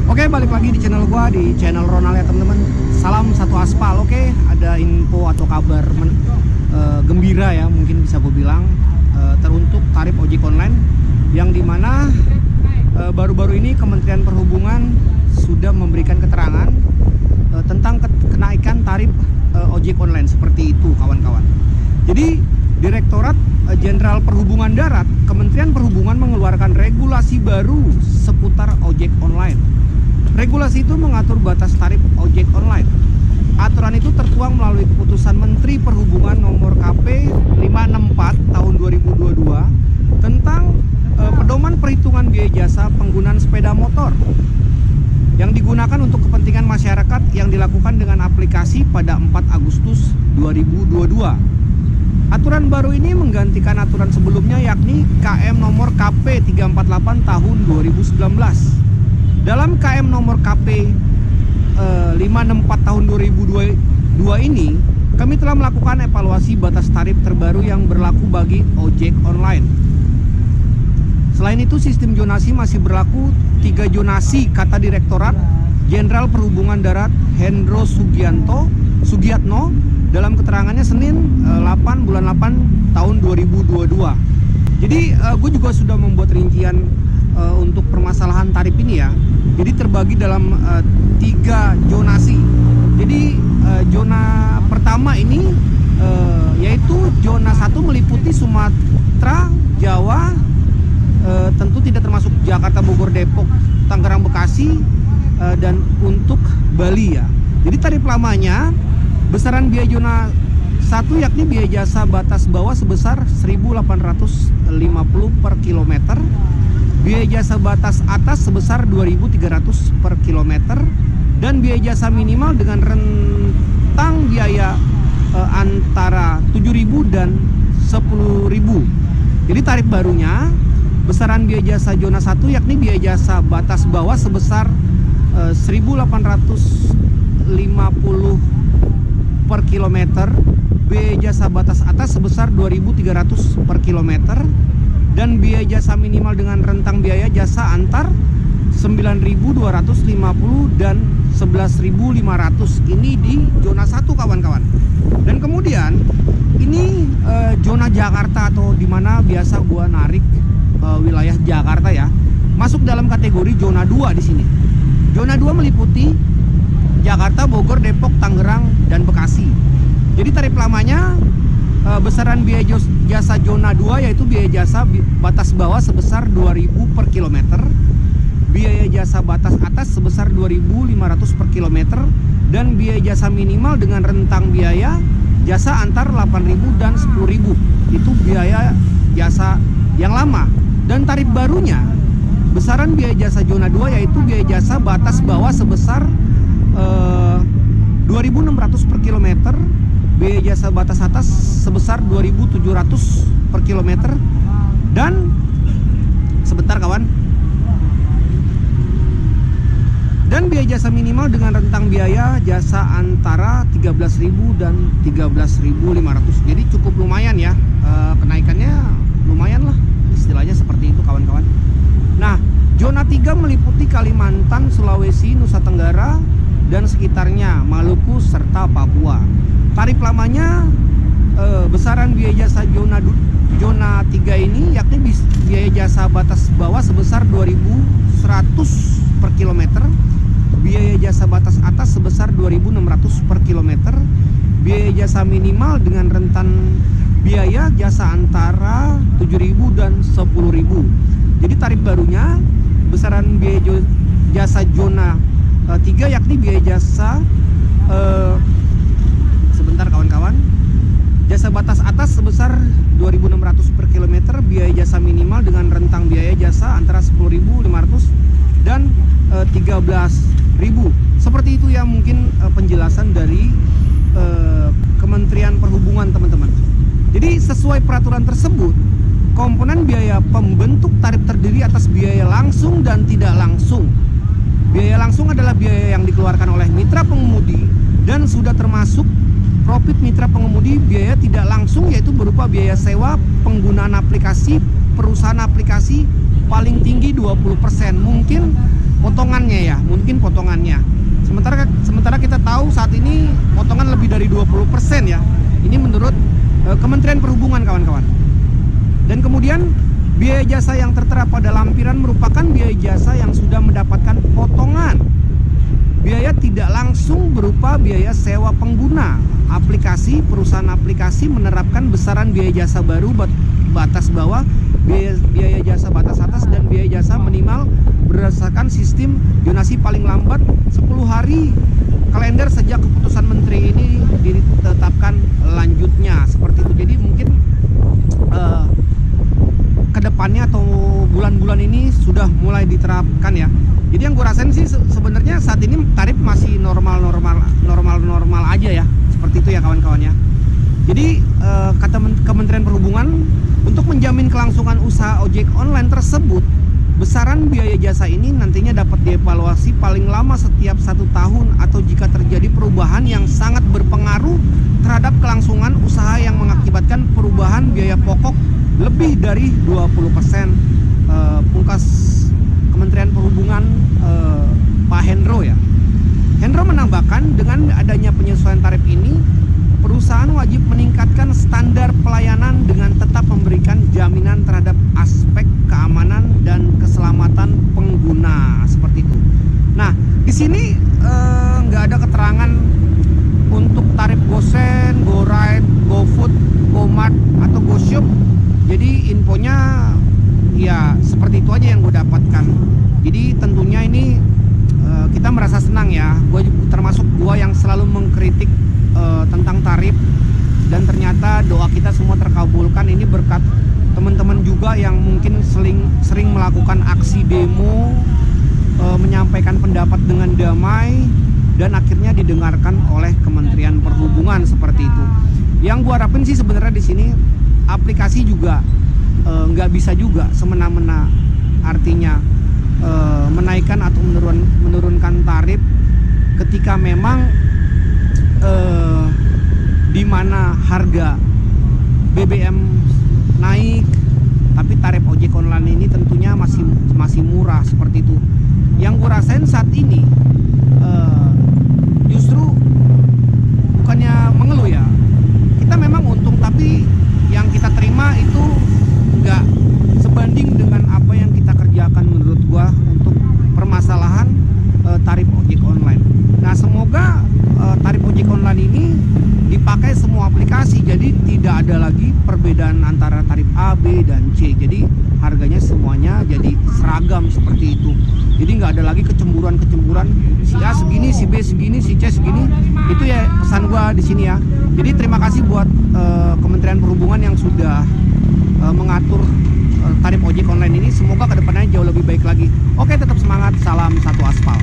Oke, balik lagi di channel gua, di channel Ronald ya teman-teman. Salam satu aspal. Oke, ada info atau kabar gembira ya, mungkin bisa gue bilang, teruntuk tarif ojek online, yang dimana baru-baru ini Kementerian Perhubungan sudah memberikan keterangan tentang kenaikan tarif ojek online seperti itu, kawan-kawan. Jadi Direktorat Jenderal Perhubungan Darat, Kementerian Perhubungan mengeluarkan regulasi baru seputar ojek online. Regulasi itu mengatur batas tarif ojek online. Aturan itu tertuang melalui keputusan Menteri Perhubungan nomor KP 564 tahun 2022 tentang pedoman perhitungan biaya jasa penggunaan sepeda motor yang digunakan untuk kepentingan masyarakat yang dilakukan dengan aplikasi pada 4 Agustus 2022. Aturan baru ini menggantikan aturan sebelumnya, yakni KM nomor KP 348 tahun 2019. Dalam KM nomor KP 564 tahun 2022 ini, kami telah melakukan evaluasi batas tarif terbaru yang berlaku bagi ojek online. Selain itu, sistem zonasi masih berlaku 3 zonasi, kata Direktorat Jenderal Perhubungan Darat Hendro Sugiatno dalam keterangannya Senin 8 bulan 8 tahun 2022. Jadi gue juga sudah membuat rincian untuk permasalahan tarif ini ya. Jadi terbagi dalam 3 zonasi. Jadi zona pertama ini yaitu zona 1 meliputi Sumatera, Jawa, tentu tidak termasuk Jakarta, Bogor, Depok, Tangerang, Bekasi, dan untuk Bali ya. Jadi tarif lamanya besaran biaya zona 1 yakni biaya jasa batas bawah sebesar 1.850 per kilometer, biaya jasa batas atas sebesar 2.300 per kilometer, dan biaya jasa minimal dengan rentang biaya antara 7.000 dan 10.000. Jadi tarif barunya besaran biaya jasa zona 1 yakni biaya jasa batas bawah sebesar 1.850 per kilometer, biaya jasa batas atas sebesar 2.300 per kilometer, dan biaya jasa minimal dengan rentang biaya jasa antar 9.250 dan 11.500. Ini di zona 1, kawan-kawan. Dan kemudian ini zona Jakarta, atau dimana biasa gua narik wilayah Jakarta ya, masuk dalam kategori zona 2 di sini. Zona 2 meliputi Jakarta, Bogor, Depok, Tangerang, dan Bekasi. Jadi tarif lamanya besaran biaya jasa zona 2 yaitu biaya jasa batas bawah sebesar 2.000 per kilometer, biaya jasa batas atas sebesar 2.500 per kilometer, dan biaya jasa minimal dengan rentang biaya jasa antar 8.000 dan 10.000. Itu biaya jasa yang lama. Dan tarif barunya besaran biaya jasa zona 2 yaitu biaya jasa batas bawah sebesar 2.600 per kilometer, biaya jasa batas atas sebesar 2.700 per kilometer, dan sebentar kawan, dan biaya jasa minimal dengan rentang biaya jasa antara 13.000 dan 13.500. Jadi cukup lumayan ya, kenaikannya lumayan lah, istilahnya seperti itu, kawan-kawan. Nah, zona 3 meliputi Kalimantan, Sulawesi, Nusa Tenggara dan sekitarnya, Maluku, serta Papua. Tarif lamanya besaran biaya jasa zona 3 ini yakni biaya jasa batas bawah sebesar 2.100 per kilometer, biaya jasa batas atas sebesar 2.600 per kilometer, biaya jasa minimal dengan rentan biaya jasa antara 7.000 dan 10.000. Jadi tarif barunya besaran biaya jasa zona 3 yakni biaya jasa sebentar kawan-kawan, jasa batas atas sebesar 2.600 per kilometer, biaya jasa minimal dengan rentang biaya jasa antara 10.500 dan 13.000. Seperti itu ya mungkin penjelasan dari Kementerian Perhubungan, teman-teman. Jadi sesuai peraturan tersebut, komponen biaya pembentuk tarif terdiri atas biaya langsung dan tidak langsung. Biaya langsung adalah biaya yang dikeluarkan oleh mitra pengemudi dan sudah termasuk profit mitra pengemudi. Biaya tidak langsung yaitu berupa biaya sewa penggunaan aplikasi perusahaan aplikasi paling tinggi 20%. Mungkin potongannya ya, mungkin potongannya. Sementara kita tahu saat ini potongan lebih dari 20% ya. Ini menurut Kementerian Perhubungan, kawan-kawan. Dan kemudian biaya jasa yang tertera pada lampiran merupakan biaya jasa yang sudah mendapatkan potongan. Biaya tidak langsung berupa biaya sewa pengguna. Perusahaan aplikasi menerapkan besaran biaya jasa baru batas bawah, biaya jasa batas atas, dan biaya jasa minimal berdasarkan sistem zonasi paling lambat 10 hari kalender sejak keputusan menteri ini ditetapkan lanjutnya, seperti itu. Jadi mungkin kedepannya atau bulan-bulan ini sudah mulai diterapkan ya. Jadi yang gue rasain sih sebenarnya saat ini tarif masih normal aja ya, seperti itu ya kawan-kawan ya. Jadi kata Kementerian Perhubungan, untuk menjamin kelangsungan usaha ojek online tersebut, besaran biaya jasa ini nantinya dapat dievaluasi paling lama setiap 1 tahun, atau jika terjadi perubahan yang sangat berpengaruh terhadap kelangsungan usaha yang mengakibatkan perubahan biaya pokok lebih dari 20%. Pungkas Kementerian Perhubungan Pak Hendro ya. Hendro menambahkan, dengan adanya penyesuaian tarif ini, perusahaan wajib meningkatkan standar pelayanan dengan tetap memberikan jaminan terhadap aspek keamanan dan keselamatan pengguna, seperti itu. Nah, di sini nggak ada keterangan untuk tarif GoSend, GoRide, GoFood, GoMart atau GoShop. Jadi infonya ya seperti itu aja yang gue dapatkan. Jadi tentunya ini kita merasa senang ya. Gue termasuk gue yang selalu mengkritik tentang tarif, dan ternyata doa kita semua terkabulkan. Ini berkat teman-teman juga yang mungkin sering melakukan aksi demo, menyampaikan pendapat dengan damai, dan akhirnya didengarkan oleh Kementerian Perhubungan, seperti itu. Yang gue harapin sih sebenarnya di sini aplikasi juga nggak bisa juga semena-mena, artinya menaikkan atau menurunkan tarif ketika memang di mana harga BBM naik, tapi tarif ojek online ini tentunya masih murah, seperti itu. Yang gue rasain saat ini justru bukannya mengeluh ya, kita memang untung, tapi yang kita terima itu nggak sebanding dengan apa yang kita kerjakan menurut gua untuk permasalahan tarif ojek online. Nah, semoga tarif ojek online ini dipakai semua aplikasi, jadi tidak ada lagi perbedaan antara tarif A, B, dan C. Jadi harganya semuanya jadi seragam, seperti itu. Jadi nggak ada lagi kecemburuan si A segini, si B segini, si C segini. Itu ya pesan gua di sini ya. Jadi terima kasih buat Kementerian Perhubungan yang sudah mengatur tarif ojek online ini. Semoga kedepannya jauh lebih baik lagi. Oke, tetap semangat, salam satu aspal.